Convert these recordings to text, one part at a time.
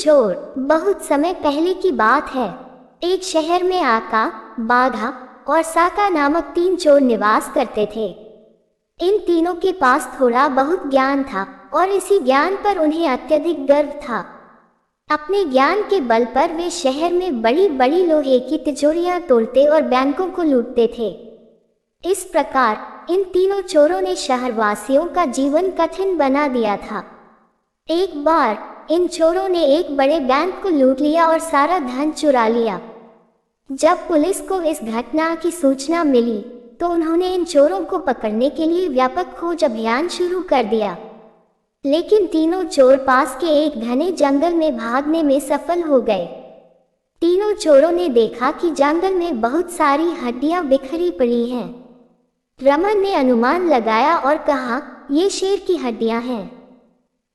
चोर। बहुत समय पहले की बात है। एक शहर में आका, बाघा और साका नामक 3 चोर निवास करते थे। इन तीनों के पास थोड़ा बहुत ज्ञान था और इसी ज्ञान पर उन्हें अत्यधिक गर्व था। अपने ज्ञान के बल पर वे शहर में बड़ी बड़ी लोहे की तिजोरियां तोड़ते और बैंकों को लूटते थे। इस प्रकार इन तीनों चोरों ने शहरवासियों का जीवन कठिन बना दिया था। एक बार इन चोरों ने एक बड़े बैंक को लूट लिया और सारा धन चुरा लिया। जब पुलिस को इस घटना की सूचना मिली तो उन्होंने इन चोरों को पकड़ने के लिए व्यापक खोज अभियान शुरू कर दिया। लेकिन तीनों चोर पास के एक घने जंगल में भागने में सफल हो गए। तीनों चोरों ने देखा कि जंगल में बहुत सारी हड्डियां बिखरी पड़ी हैं। रमन ने अनुमान लगाया और कहा, ये शेर की हड्डियां हैं।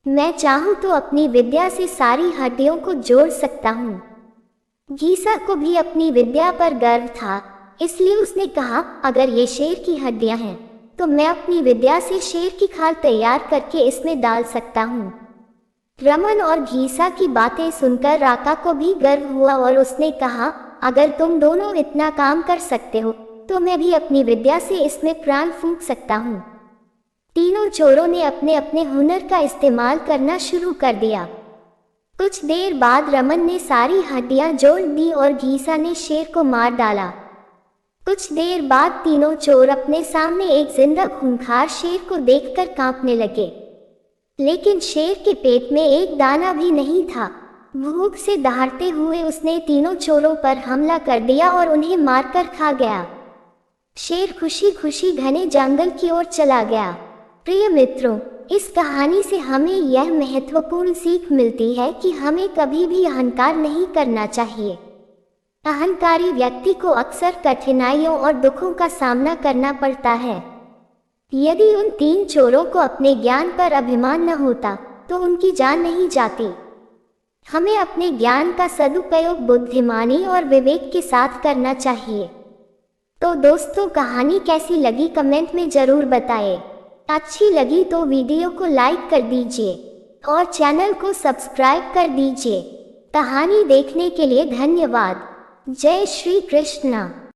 मैं चाहूं तो अपनी विद्या से सारी हड्डियों को जोड़ सकता हूँ। घीसा को भी अपनी विद्या पर गर्व था, इसलिए उसने कहा, अगर ये शेर की हड्डियां हैं तो मैं अपनी विद्या से शेर की खाल तैयार करके इसमें डाल सकता हूँ। रमन और घीसा की बातें सुनकर राका को भी गर्व हुआ और उसने कहा, अगर तुम दोनों इतना काम कर सकते हो तो मैं भी अपनी विद्या से इसमें प्राण फूंक सकता हूँ। तीनों चोरों ने अपने अपने हुनर का इस्तेमाल करना शुरू कर दिया। कुछ देर बाद रमन ने सारी हड्डियां जोड़ दी और घीसा ने शेर को मार डाला। कुछ देर बाद तीनों चोर अपने सामने एक जिंदा खूंखार शेर को देखकर कांपने लगे। लेकिन शेर के पेट में एक दाना भी नहीं था। भूख से दहाड़ते हुए उसने तीनों चोरों पर हमला कर दिया और उन्हें मारकर खा गया। शेर खुशी खुशी घने जंगल की ओर चला गया। प्रिय मित्रों, इस कहानी से हमें यह महत्वपूर्ण सीख मिलती है कि हमें कभी भी अहंकार नहीं करना चाहिए। अहंकारी व्यक्ति को अक्सर कठिनाइयों और दुखों का सामना करना पड़ता है। यदि उन 3 चोरों को अपने ज्ञान पर अभिमान न होता तो उनकी जान नहीं जाती। हमें अपने ज्ञान का सदुपयोग बुद्धिमानी और विवेक के साथ करना चाहिए। तो दोस्तों, कहानी कैसी लगी कमेंट में ज़रूर बताएं। अच्छी लगी तो वीडियो को लाइक कर दीजिए और चैनल को सब्सक्राइब कर दीजिए। कहानी देखने के लिए धन्यवाद। जय श्री कृष्ण।